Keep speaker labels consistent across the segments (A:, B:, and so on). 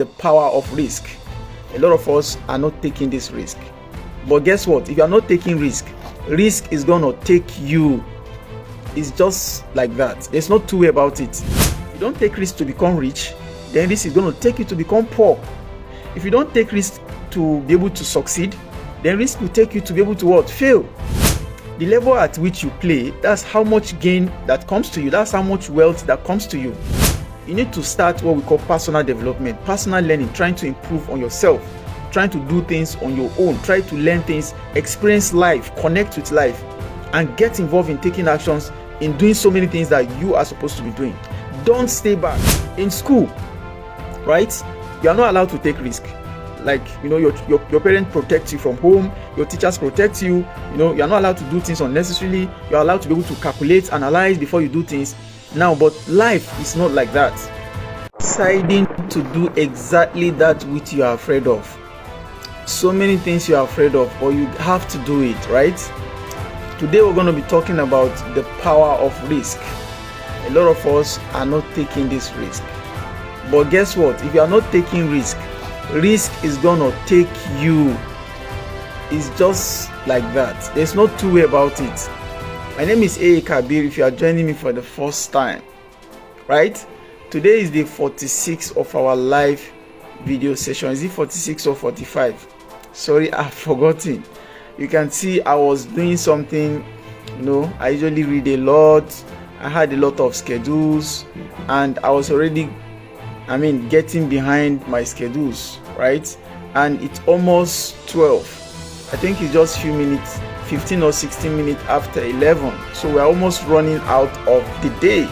A: the power of risk. A lot of us are not taking this risk. But guess what? If you are not taking risk is gonna take you. It's just like that. There's no two way about it. If you don't take risk to become rich, then risk is gonna take you to become poor. If you don't take risk to be able to succeed, then risk will take you to be able to what? Fail. The level at which you play, that's how much gain that comes to you. That's how much wealth that comes to you. You need to start what we call personal development, personal learning, trying to improve on yourself, trying to do things on your own, try to learn things, experience life, connect with life, and get involved in taking actions in doing so many things that you are supposed to be doing. Don't stay back. In school, right? You are not allowed to take risk. Like, your parents protect you from home, your teachers protect you, you're not allowed to do things unnecessarily. You're allowed to be able to calculate, analyze before you do things. Now, but life is not like that. Deciding to do exactly that which you are afraid of. So many things you are afraid of, but you have to do it, right? Today we're going to be talking about the power of risk. A lot of us are not taking this risk. But guess what? If you are not taking risk is gonna take you. It's just like that. There's no two way about it. My name is A. Kabir. If you are joining me for the first time, right? Today is the 46th of our live video session. Is it 46 or 45? Sorry, I've forgotten. You can see I was doing something. I usually read a lot. I had a lot of schedules, and I was already getting behind my schedules, right? And it's almost 12. I think it's just few minutes, 15 or 16 minutes after 11. So we're almost running out of the day.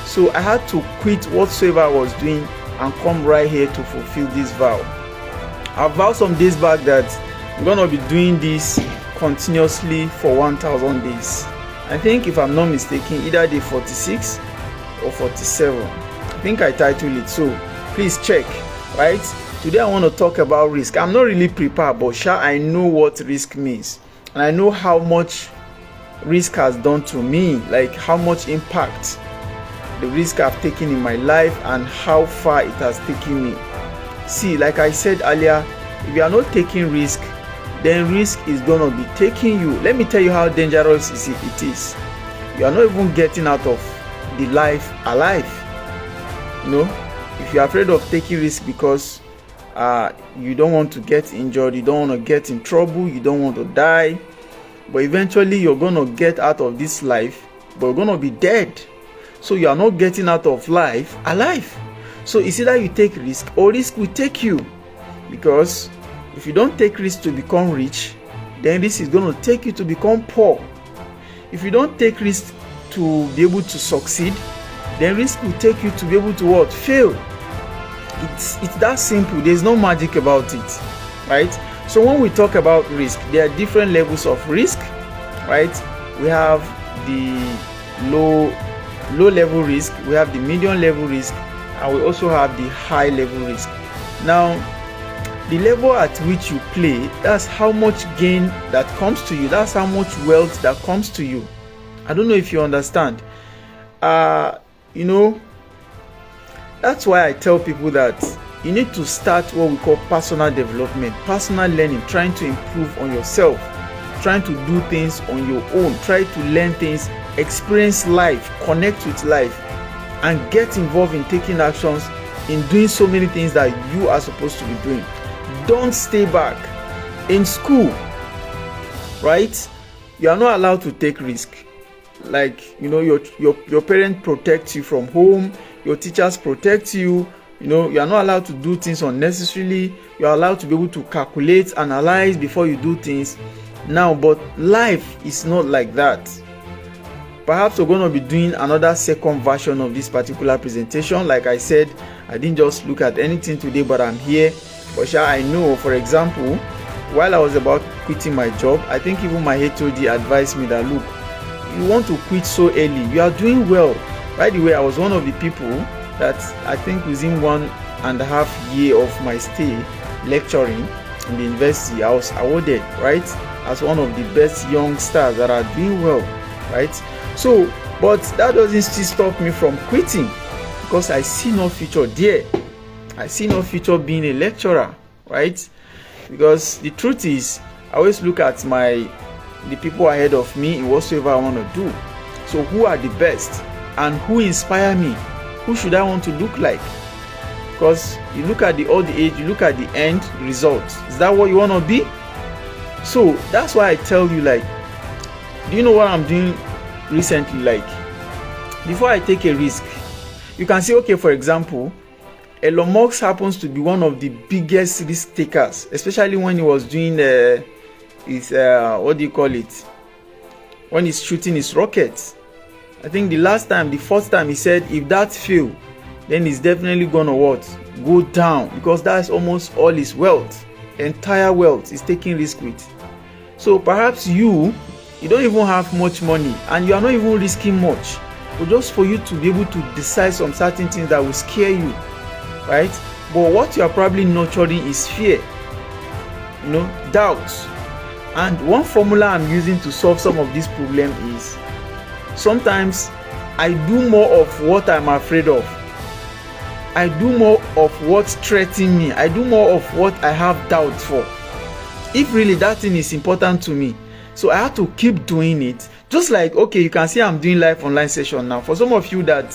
A: So I had to quit whatsoever I was doing and come right here to fulfill this vow. I vowed some days back that I'm gonna be doing this continuously for 1,000 days. I think, if I'm not mistaken, either day 46 or 47. I think I titled it, so please check, right? Today I want to talk about risk. I'm not really prepared, but I know what risk means, and I know how much risk has done to me, like how much impact the risk I've taken in my life and how far it has taken me. See, like I said earlier, if you are not taking risk, then risk is gonna be taking you. Let me tell you how dangerous it is. You are not even getting out of the life alive. If you're afraid of taking risk because you don't want to get injured, you don't want to get in trouble, you don't want to die, but eventually you're going to get out of this life, but you're going to be dead. So you are not getting out of life alive. So it's either you take risk or risk will take you. Because if you don't take risk to become rich, then risk is going to take you to become poor. If you don't take risk to be able to succeed, then risk will take you to be able to what? Fail. It's that simple. There's no magic about it, right? So when we talk about risk, there are different levels of risk, right? We have the low level risk, we have the medium level risk, and we also have the high level risk. Now, the level at which you play, that's how much gain that comes to you. That's how much wealth that comes to you. I don't know if you understand. That's why I tell people that you need to start what we call personal development, personal learning, trying to improve on yourself, trying to do things on your own, try to learn things, experience life, connect with life, and get involved in taking actions in doing so many things that you are supposed to be doing. Don't stay back. In school, right, you are not allowed to take risk. Like, your parents protect you from home, your teachers protect you, you are not allowed to do things unnecessarily. You are allowed to be able to calculate, analyze before you do things. Now, but life is not like that. Perhaps we're going to be doing another second version of this particular presentation. Like I said, I didn't just look at anything today, but I'm here. But I know, for example, while I was about quitting my job, I think even my HOD advised me that, look, you want to quit so early, you are doing well. By the way, I was one of the people that I think within 1.5 years of my stay lecturing in the university, I was awarded, right, as one of the best young stars that are doing well, right? So, but that doesn't still stop me from quitting, because I see no future there. I see no future being a lecturer, right? Because the truth is, I always look at the people ahead of me in whatsoever I want to do. So who are the best and who inspire me? Who should I want to look like? Because you look at the old age, you look at the end result. Is that what you want to be? So that's why I tell you, like, do you know what I'm doing recently? Like, before I take a risk, you can say, okay, for example, Elon Musk happens to be one of the biggest risk takers, especially when he was doing his what do you call it? When he's shooting his rockets. I think the first time he said, if that fail, then he's definitely gonna what? Go down, because that's almost all his wealth, entire wealth is taking risk with. So perhaps you don't even have much money and you are not even risking much, but just for you to be able to decide some certain things that will scare you, right? But what you are probably nurturing is fear, doubts. And one formula I'm using to solve some of these problems is, sometimes I do more of what I'm afraid of. I do more of what's threatening me. I do more of what I have doubts for, if really that thing is important to me. So I have to keep doing it. Just like, okay, you can see I'm doing live online session now. For some of you that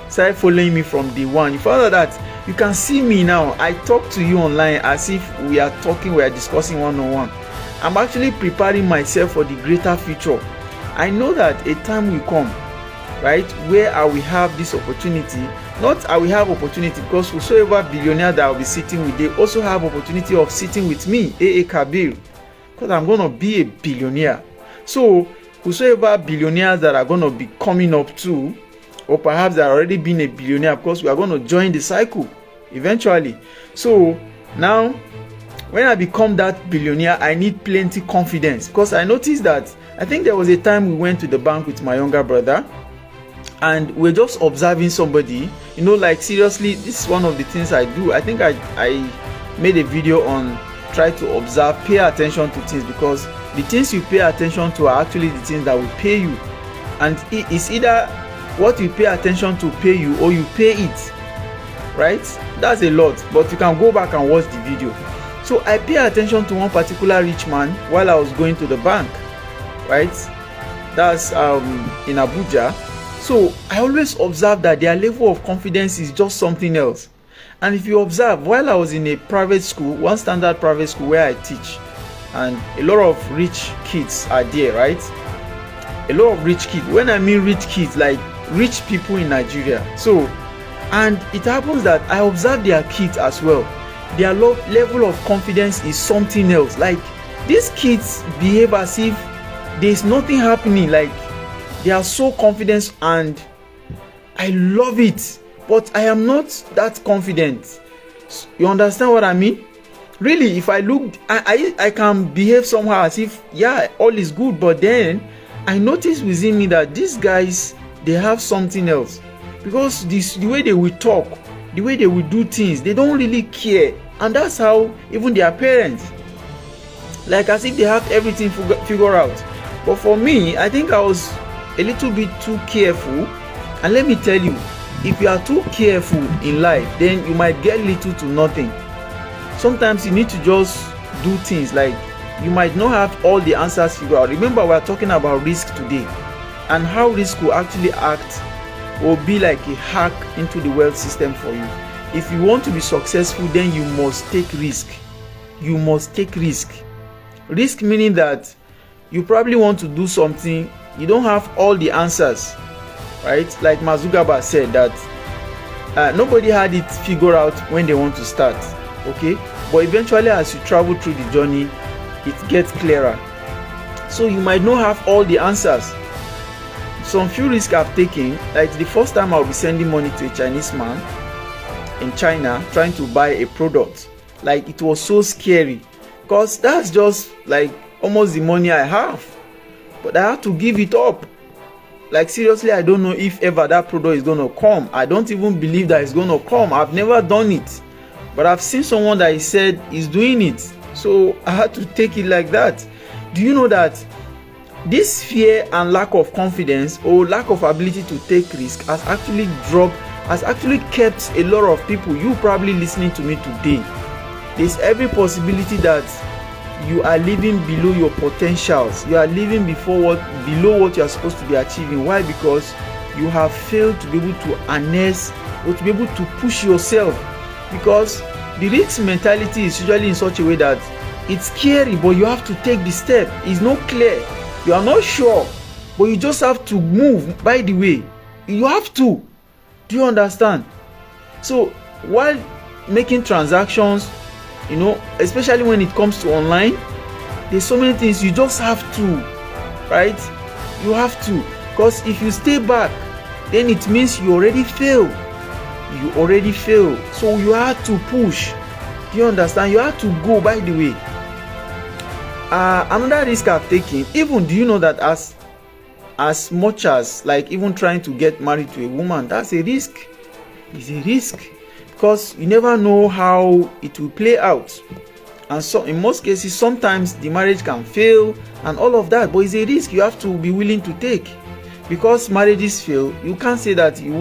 A: started following me from day one, you found out that you can see me now. I talk to you online as if we are discussing one-on-one. I'm actually preparing myself for the greater future. I know that a time will come, right, where I will have this opportunity. Not I will have opportunity, because whosoever billionaire that I will be sitting with, they also have opportunity of sitting with me, A.A. Kabir, because I'm going to be a billionaire. So whosoever billionaires that are going to be coming up too, or perhaps that are already been a billionaire, because we are going to join the cycle eventually. So now, when I become that billionaire, I need plenty confidence, because I noticed that, I think there was a time we went to the bank with my younger brother and we're just observing somebody, like, seriously, this is one of the things I do. I think I made a video on try to observe, pay attention to things, because the things you pay attention to are actually the things that will pay you. And it's either what you pay attention to pay you, or you pay it, right? That's a lot, but you can go back and watch the video. So I pay attention to one particular rich man while I was going to the bank, right? That's in Abuja. So I always observe that their level of confidence is just something else. And if you observe, while I was in a private school, one standard private school where I teach, and a lot of rich kids are there, right? A lot of rich kids. When I mean rich kids, like rich people in Nigeria. So, and it happens that I observe their kids as well. Their level of confidence is something else. Like, these kids behave as if there's nothing happening. Like, they are so confident, and I love it. But I am not that confident. You understand what I mean? Really, if I look, I can behave somehow as if, yeah, all is good. But then I notice within me that these guys, they have something else. Because the way they will talk, the way they will do things, they don't really care. And that's how even their parents, like, as if they have everything figured out. But for me, I think I was a little bit too careful. And let me tell you, if you are too careful in life, then you might get little to nothing. Sometimes you need to just do things. Like, you might not have all the answers figured out. Remember, we are talking about risk today, and how risk will actually act will be like a hack into the wealth system for you. If you want to be successful, then you must take risk. You must take risk. Risk meaning that you probably want to do something, you don't have all the answers, right? Like Mazugaba said that nobody had it figured out when they want to start, okay? But eventually, as you travel through the journey, it gets clearer. So you might not have all the answers. Some few risks I've taken, like the first time I'll be sending money to a Chinese man in China trying to buy a product. Like, it was so scary, because that's just like almost the money I have, but I have to give it up. Like, seriously, I don't know if ever that product is gonna come. I don't even believe that it's gonna come. I've never done it, but I've seen someone that he said is doing it, so I had to take it like that. Do you know that this fear and lack of confidence, or lack of ability to take risk, has actually dropped has actually kept a lot of people, you probably listening to me today, there's every possibility that you are living below your potentials. You are living below what you are supposed to be achieving. Why? Because you have failed to be able to harness or to be able to push yourself. Because the risk mentality is usually in such a way that it's scary, but you have to take the step. It's not clear. You are not sure, but you just have to move. By the way, you have to. Do you understand? So while making transactions, especially when it comes to online, there's so many things you just have to, right? You have to, because if you stay back, then it means you already failed. So you have to push. Do you understand? You have to go. By the way, another risk I've taken, even, do you know that as much as like even trying to get married to a woman, that's a risk. It's a risk, because you never know how it will play out, and so in most cases sometimes the marriage can fail and all of that, but it's a risk you have to be willing to take. Because marriages fail, you can't say that you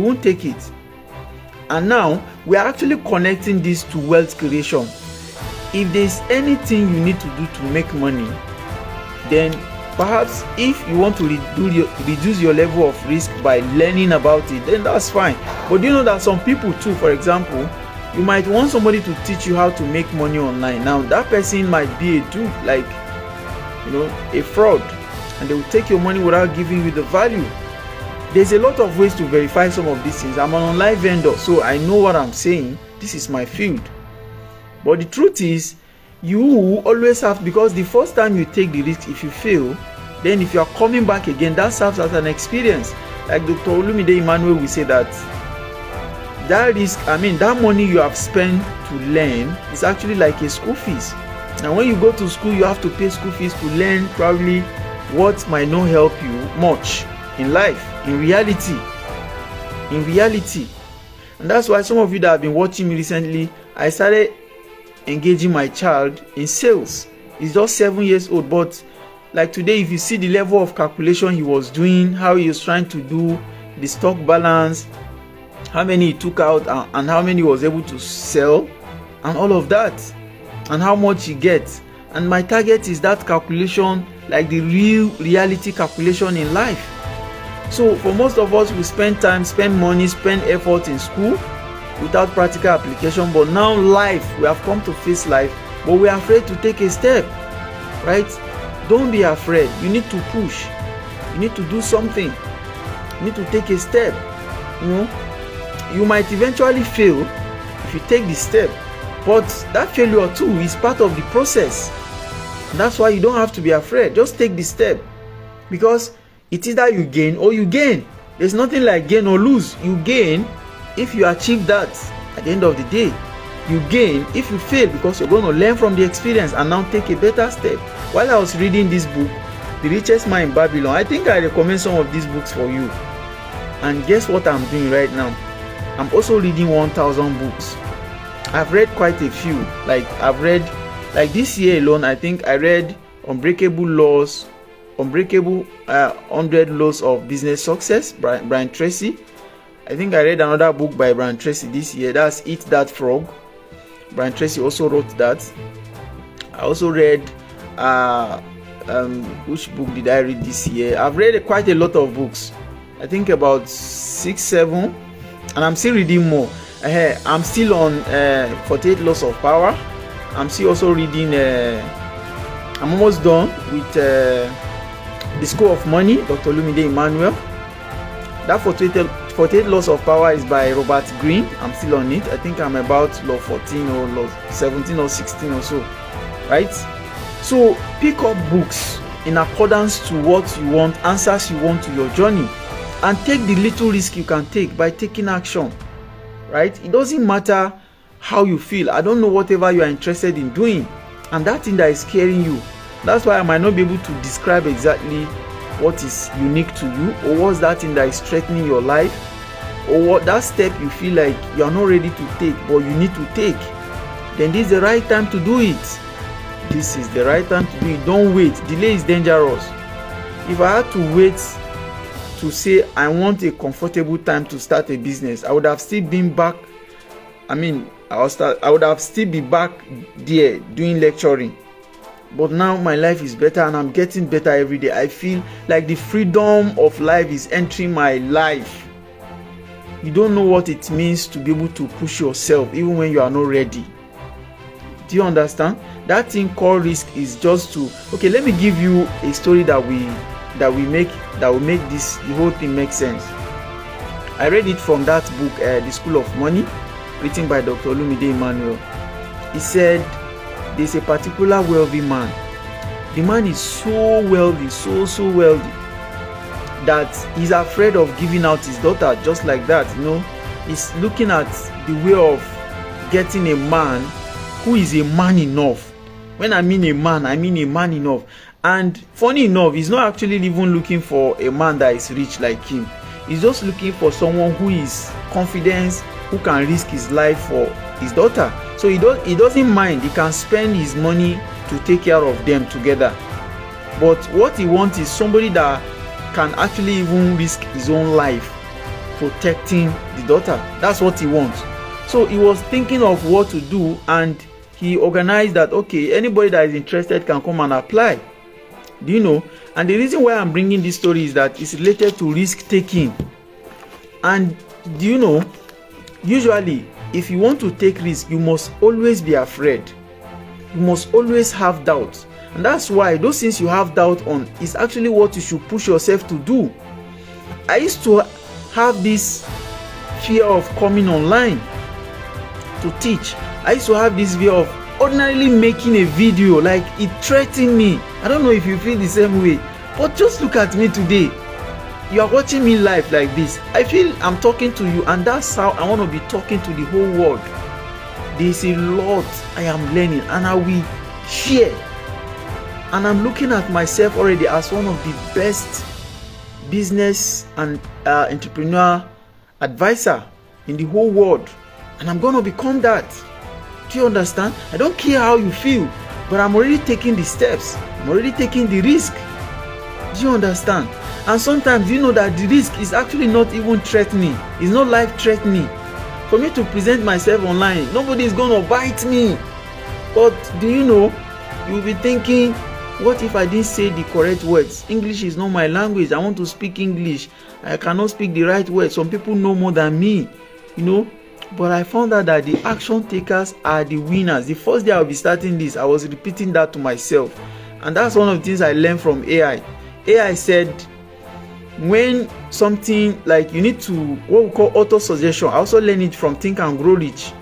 A: won't take it. And now we are actually connecting this to wealth creation. If there's anything you need to do to make money, then perhaps if you want to reduce your level of risk by learning about it, then that's fine. But you know that some people too, for example, you might want somebody to teach you how to make money online. Now that person might be a dupe, like a fraud, and they will take your money without giving you the value. There's a lot of ways to verify some of these things. I'm an online vendor, so I know what I'm saying. This is my field. But the truth is, you always have, because the first time you take the risk, if you fail, then if you are coming back again, that serves as an experience. Like Dr. Olumide Emmanuel will say that risk, that money you have spent to learn is actually like a school fees. And when you go to school, you have to pay school fees to learn probably what might not help you much in life, in reality. And that's why some of you that have been watching me recently, I started engaging my child in sales. He's just 7 years old, but like today, if you see the level of calculation he was doing, how he was trying to do the stock balance, how many he took out and how many he was able to sell, and all of that, and how much he gets. And my target is that calculation, like the reality calculation in life. So for most of us, we spend time, spend money, spend effort in school without practical application. But now we have come to face life, but we are afraid to take a step, right? Don't be afraid. You need to push. You need to do something. You need to take a step. You might eventually fail if you take the step, but that failure too is part of the process. That's why you don't have to be afraid. Just take the step, because it's either you gain or you gain. There's nothing like gain or lose. You gain if you achieve that at the end of the day. You gain if you fail, because you're going to learn from the experience and now take a better step. While I was reading this book, The Richest Man in Babylon, I think I recommend some of these books for you. And guess what I'm doing right now? I'm also reading 1,000 books. I've read quite a few. Like this year alone, I think I read Unbreakable 100 Laws of Business Success, Brian Tracy. I think I read another book by Brian Tracy this year. That's Eat That Frog. Brian Tracy also wrote that. I also read which book did I read this year? I've read quite a lot of books. I think about 6, 7, and I'm still reading more. I'm still on 48 Laws of Power. I'm still also reading. I'm almost done with The School of Money, Dr. Olumide Emmanuel. That 48 Laws of Power is by Robert Greene. I'm still on it. I think I'm about law 14 or law 17 or 16 or so, right? So pick up books in accordance to what you want, answers you want to your journey, and take the little risk you can take by taking action, right? It doesn't matter how you feel. I don't know whatever you are interested in doing, and that thing that is scaring you. That's why I might not be able to describe exactly what is unique to you, or what's that thing that is threatening your life, or what that step you feel like you are not ready to take but you need to take. Then this is the right time to do it. This is the right time to do it. Don't wait. Delay is dangerous. If I had to wait to say I want a comfortable time to start a business, I would have still been back. I would have still be back there doing lecturing. But now my life is better and I'm getting better every day. I feel like the freedom of life is entering my life. You don't know what it means to be able to push yourself even when you are not ready. Do you understand? That thing called risk is just to, okay, let me give you a story that will make this, the whole thing make sense. I read it from that book, The School of Money, written by Dr. Olumide Emmanuel. He said there's a particular wealthy man. The man is so wealthy, so wealthy, that he's afraid of giving out his daughter just like that. He's looking at the way of getting a man who is a man enough. When I mean a man, I mean a man enough. And funny enough, he's not actually even looking for a man that is rich like him. He's just looking for someone who is confident, who can risk his life for his daughter. So he doesn't mind. He can spend his money to take care of them together. But what he wants is somebody that can actually even risk his own life protecting the daughter. That's what he wants. So he was thinking of what to do, and he organized that, okay, anybody that is interested can come and apply. Do you know? And the reason why I'm bringing this story is that it's related to risk taking. And do you know, usually if you want to take risk, you must always be afraid. You must always have doubts. And that's why those things you have doubt on is actually what you should push yourself to do. I used to have this fear of coming online to teach. I used to have this fear of ordinarily making a video, like it threatened me. I don't know if you feel the same way, but just look at me today. You are watching me live like this. I feel I'm talking to you, and that's how I want to be talking to the whole world. There's a lot I am learning, and I will share. And I'm looking at myself already as one of the best business and entrepreneur advisor in the whole world, and I'm going to become that. Do you understand? I don't care how you feel, but I'm already taking the steps. I'm already taking the risk. Do you understand? And sometimes you know that the risk is actually not even threatening. It's not life threatening. For me to present myself online, nobody is going to bite me. But do you know, you'll be thinking, what if I didn't say the correct words? English is not my language. I want to speak English. I cannot speak the right words. Some people know more than me, But I found out that the action takers are the winners. The first day I'll be starting this, I was repeating that to myself. And that's one of the things I learned from AI. AI said, when something like you need to, what we call auto-suggestion. I also learned it from Think and Grow Rich.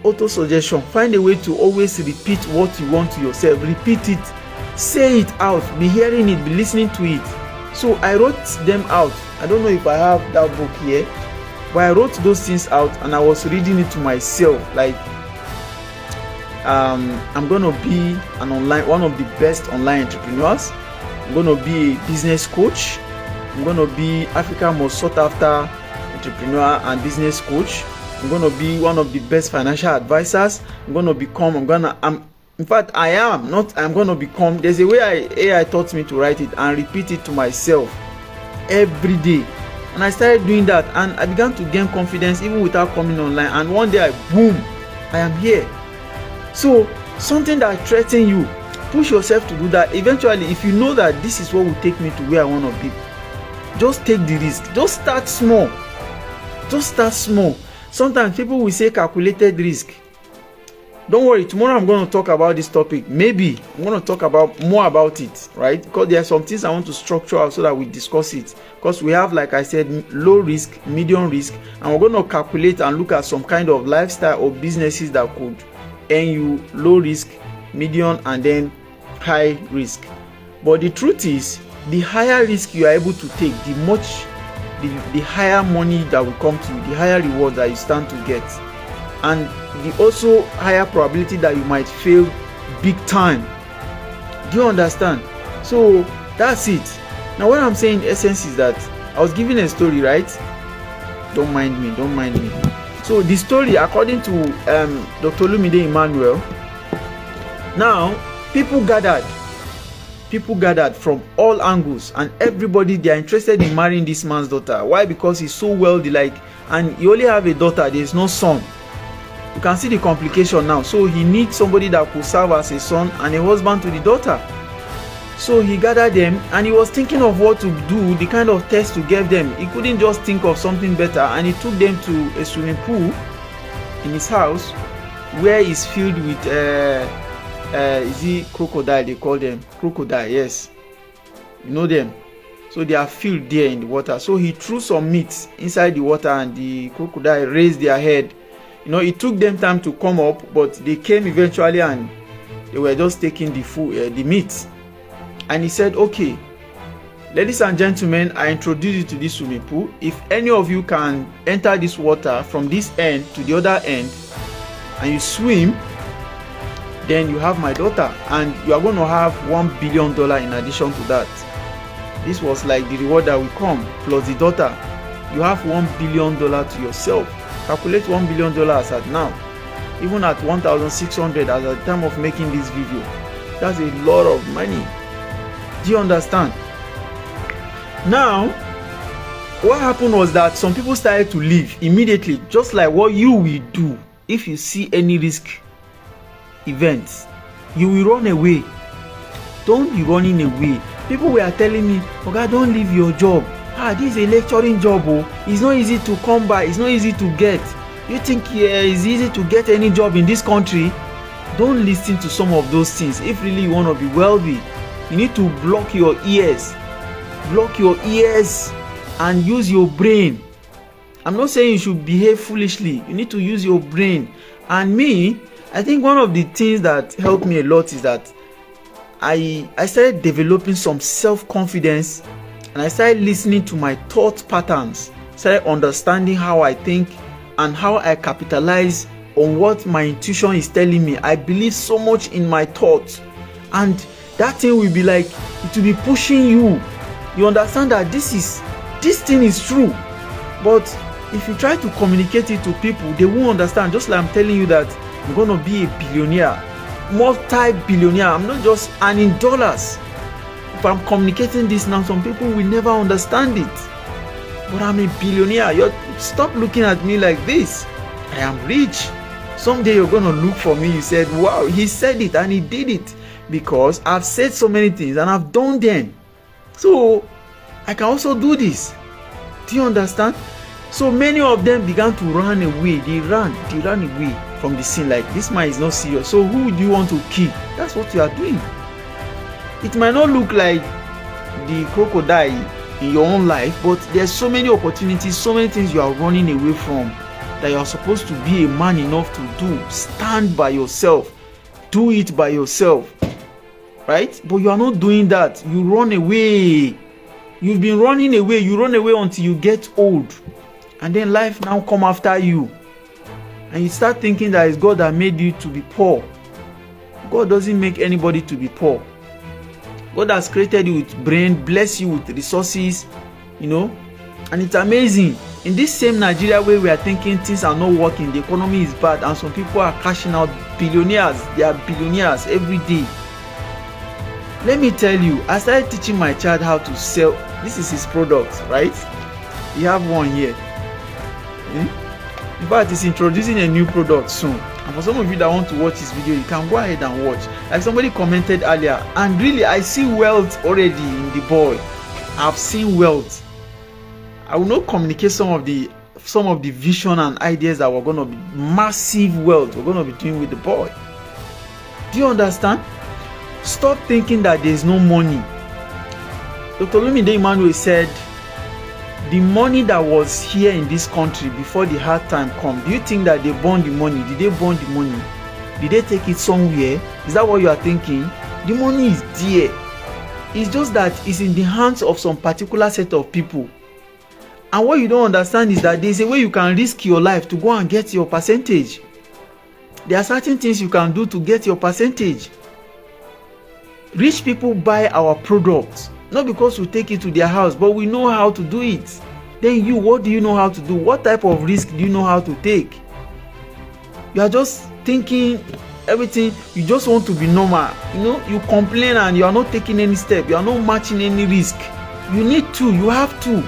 A: Auto-suggestion. Find a way to always repeat what you want to yourself. Repeat it. Say it out. Be hearing it. Be listening to it. So I wrote them out. I don't know if I have that book here, but I wrote those things out and I was reading it to myself. Like, I'm gonna be one of the best online entrepreneurs. I'm gonna be a business coach. I'm gonna be Africa's most sought after entrepreneur and business coach. I'm gonna be one of the best financial advisors. I'm gonna become. There's a way AI taught me to write it and repeat it to myself every day. And I started doing that, and I began to gain confidence even without coming online. And one day, I am here. So something that threatens you, push yourself to do that. Eventually, if you know that this is what will take me to where I want to be, just take the risk. Just start small. Sometimes people will say calculated risk. Don't worry, tomorrow I'm going to talk about this topic. Maybe I'm going to talk more about it, right? Because there are some things I want to structure out so that we discuss it. Because we have, like I said, low risk, medium risk, and we're going to calculate and look at some kind of lifestyle or businesses that could earn you low risk, medium, and then high risk. But the truth is, the higher risk you are able to take, the higher money that will come to you, the higher reward that you stand to get, and the also higher probability that you might fail big time. Do you understand? So that's it. Now what I'm saying in essence is that I was giving a story, right? Don't mind me. So the story, according to Dr. Olumide Emmanuel, now people gathered people gathered from all angles, and everybody, they are interested in marrying this man's daughter. Why? Because he's so wealthy, like, and he only have a daughter, there is no son. You can see the complication now. So he needs somebody that could serve as a son and a husband to the daughter. So he gathered them, and he was thinking of what to do, the kind of test to give them. He couldn't just think of something better, and he took them to a swimming pool in his house, where it's filled with is it crocodile? They call them crocodile. Yes, you know them. So they are filled there in the water. So he threw some meat inside the water, and the crocodile raised their head. You know, it took them time to come up, but they came eventually, and they were just taking the food, the meat. And he said, okay, ladies and gentlemen, I introduce you to this swimming pool. If any of you can enter this water from this end to the other end, and you swim, then you have my daughter, and you are going to have $1 billion in addition to that. This was like the reward that will come, plus the daughter. You have $1 billion to yourself. Calculate $1 billion at now. Even at 1,600 at the time of making this video. That's a lot of money. Do you understand? Now, what happened was that some people started to leave immediately, just like what you will do if you see any risk events. You will run away. Don't be running away. People were telling me, okay, don't leave your job. This is a lecturing job. It's not easy to come by. It's not easy to get. You think it's easy to get any job in this country? Don't listen to some of those things. If really you want to be wealthy, you need to block your ears. Block your ears and use your brain. I'm not saying you should behave foolishly. You need to use your brain. And me, I think one of the things that helped me a lot is that I started developing some self-confidence, and I started listening to my thought patterns, started understanding how I think and how I capitalize on what my intuition is telling me. I believe so much in my thoughts, and that thing will be like, it will be pushing you. You understand that this thing is true, but if you try to communicate it to people, they won't understand. Just like I'm telling you that I'm going to be a billionaire, multi-billionaire. I'm not just earning dollars. If I'm communicating this now, some people will never understand it. But I'm a billionaire. Stop looking at me like this. I am rich. Someday you're going to look for me. You said, wow, he said it and he did it. Because I've said so many things and I've done them. So I can also do this. Do you understand? So many of them began to run away. They ran away from the scene, like, this man is not serious. So who do you want to kill? That's what you are doing. It might not look like the crocodile in your own life, but there's so many opportunities, so many things you are running away from that you are supposed to be a man enough to do. Stand by yourself. Do it by yourself. Right? But you are not doing that. You run away. You've been running away. You run away until you get old. And then life now come after you. And you start thinking that it's God that made you to be poor. God doesn't make anybody to be poor. God has created you with brain, bless you with resources, and it's amazing. In this same Nigeria where we are thinking things are not working, the economy is bad, and some people are cashing out billionaires. They are billionaires every day. Let me tell you, I started teaching my child how to sell. This is his product, right? You have one here. In fact, he's introducing a new product soon. And for some of you that want to watch this video, you can go ahead and watch. Like somebody commented earlier, and really I see wealth already in the boy. I've seen wealth. I will not communicate some of the vision and ideas that we're going to be massive wealth we're going to be doing with the boy. Do you understand? Stop thinking that there's no money. Dr. Lumide Emmanuel said, the money that was here in this country before the hard time come, do you think that they burn the money? Did they burn the money? Did they take it somewhere? Is that what you are thinking? The money is there. It's just that it's in the hands of some particular set of people. And what you don't understand is that there's a way you can risk your life to go and get your percentage. There are certain things you can do to get your percentage. Rich people buy our products, not because we take it to their house, but we know how to do it. Then you, what do you know how to do? What type of risk do you know how to take? You are just thinking everything, you just want to be normal. You complain and you are not taking any step, you are not matching any risk. You need to, you have to.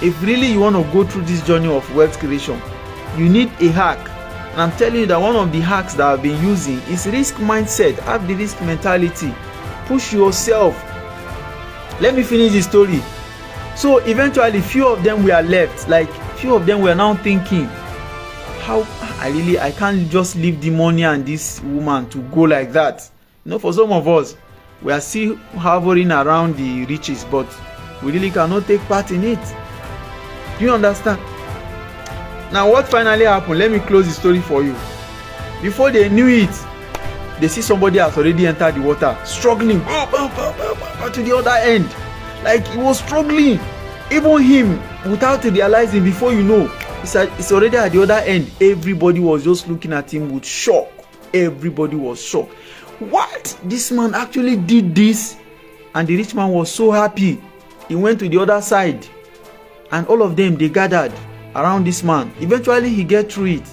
A: If really you want to go through this journey of wealth creation, you need a hack. And I'm telling you that one of the hacks that I've been using is risk mindset. Have the risk mentality. Push yourself. Let me finish the story. So eventually few of them were left. Like few of them were now thinking, how I can't just leave the money and this woman to go like that. For some of us, we are still hovering around the riches, but we really cannot take part in it. Do you understand? Now what finally happened? Let me close the story for you. Before they knew it, they see somebody has already entered the water, struggling to the other end. Like he was struggling. Even him, without realizing, before you know, it's already at the other end. Everybody was just looking at him with shock. Everybody was shocked. What? This man actually did this? And the rich man was so happy. He went to the other side. And all of them, they gathered around this man. Eventually, he get through it.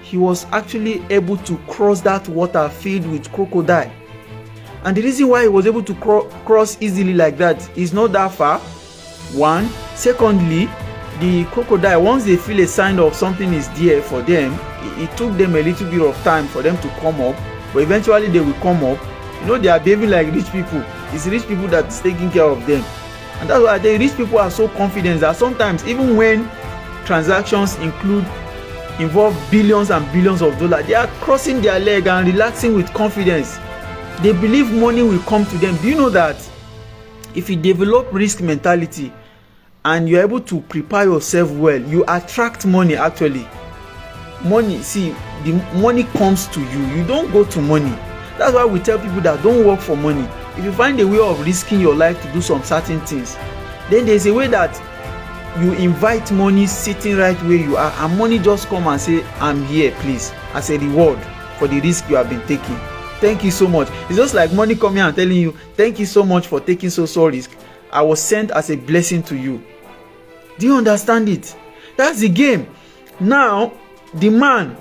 A: He was actually able to cross that water filled with crocodile. And the reason why he was able to cross easily like that is not that far. One. Secondly, the crocodile, once they feel a sign of something is there for them, it took them a little bit of time for them to come up. But eventually they will come up. They are behaving like rich people. It's rich people that is taking care of them. And that's why the rich people are so confident that sometimes, even when transactions involve billions and billions of dollars, they are crossing their leg and relaxing with confidence. They believe money will come to them. Do you know that if you develop risk mentality and you're able to prepare yourself well, you attract money actually. Money, see, the money comes to you. You don't go to money. That's why we tell people that don't work for money. If you find a way of risking your life to do some certain things, then there's a way that you invite money sitting right where you are, and money just come and say, I'm here, please, as a reward for the risk you have been taking. Thank you so much. It's just like money coming and telling you, thank you so much for taking so risk. I was sent as a blessing to you. Do you understand it? That's the game. Now, the man,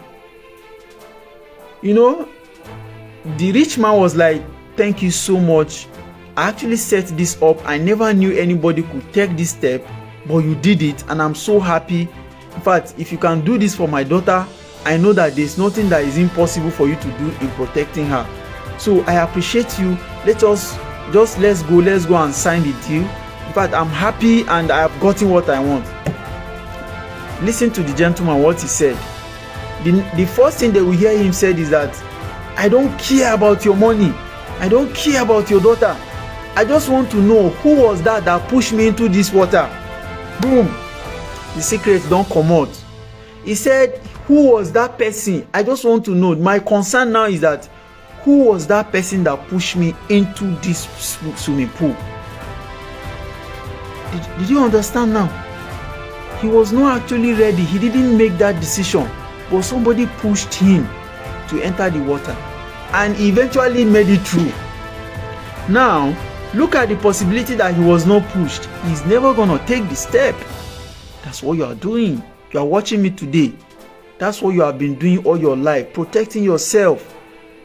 A: the rich man was like, thank you so much. I actually set this up. I never knew anybody could take this step, but you did it, and I'm so happy. In fact, if you can do this for my daughter, I know that there's nothing that is impossible for you to do in protecting her. So I appreciate you. Let's go and sign the deal. In fact, I'm happy and I have gotten what I want. Listen to the gentleman, what he said. The first thing that we hear him said is that, I don't care about your money. I don't care about your daughter. I just want to know who was that pushed me into this water. Boom. The secret don't come out. He said, who was that person? I just want to know. My concern now is that, who was that person that pushed me into this swimming pool? Did you understand now? He was not actually ready. He didn't make that decision. But somebody pushed him to enter the water. And he eventually made it through. Now, look at the possibility that he was not pushed. He's never going to take the step. That's what you are doing. You are watching me today. That's what you have been doing all your life. Protecting yourself.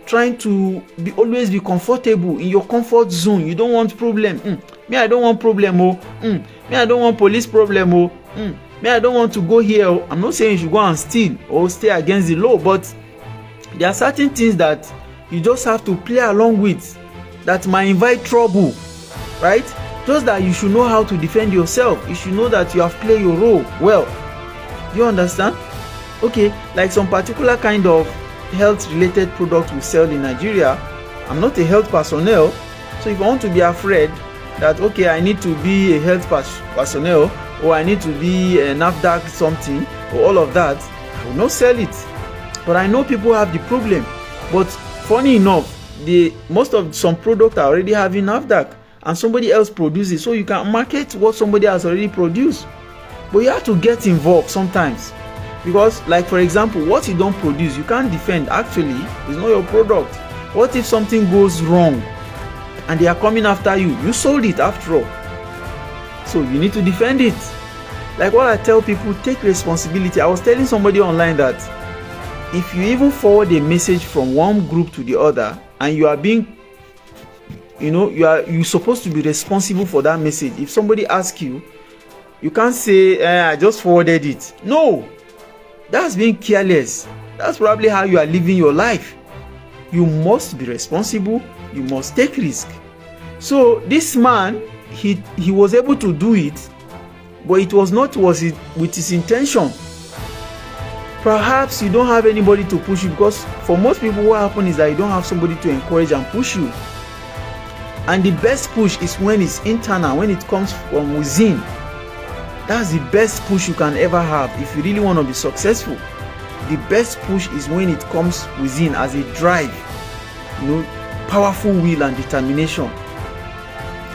A: Trying to always be comfortable in your comfort zone. You don't want problem. Me, I don't want problem. Me, I don't want police problem. Me, I don't want to go here. I'm not saying you should go and steal or stay against the law, but there are certain things that you just have to play along with that might invite trouble, right? Just that you should know how to defend yourself. You should know that you have played your role well. Do you understand? Okay, like some particular kind of health related product we sell in Nigeria. I'm not a health personnel, so if I want to be afraid that, okay, I need to be a health personnel, or I need to be a NAFDAC something, or all of that, I will not sell it. But I know people have the problem. But funny enough, some product are already having NAFDAC, and somebody else produces, so you can market what somebody has already produced. But you have to get involved sometimes, because, like, for example, what you don't produce, you can't defend. Actually, it's not your product. What if something goes wrong and they are coming after you? You sold it after all, so you need to defend it. Like what I tell people, take responsibility. I was telling somebody online that if you even forward a message from one group to the other, and you are being, you're supposed to be responsible for that message. If somebody asks you, you can't say, I just forwarded it. No, that's being careless. That's probably how you are living your life. You must be responsible. You must take risk. So this man, he was able to do it, but it was not with his intention. Perhaps you don't have anybody to push you, because for most people what happens is that you don't have somebody to encourage and push you. And the best push is when it's internal, when it comes from within. That's the best push you can ever have if you really want to be successful. The best push is when it comes within as a drive, powerful will and determination.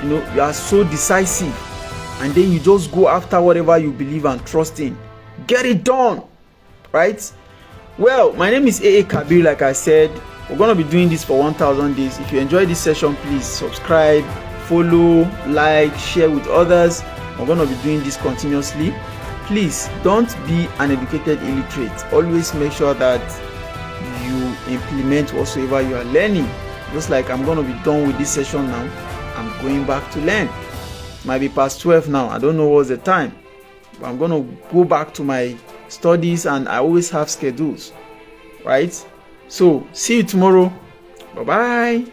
A: You are so decisive, and then you just go after whatever you believe and trust in. Get it done, right? Well, my name is A.A. Kabir. Like I said, we're going to be doing this for 1,000 days. If you enjoyed this session, please subscribe, follow, like, share with others. We're going to be doing this continuously. Please don't be an educated illiterate. Always make sure that you implement whatsoever you are learning. Just like I'm going to be done with this session now, I'm going back to learn. Might be past 12 now. I don't know what's the time, but I'm going to go back to my studies, and I always have schedules, right? So see you tomorrow. Bye bye.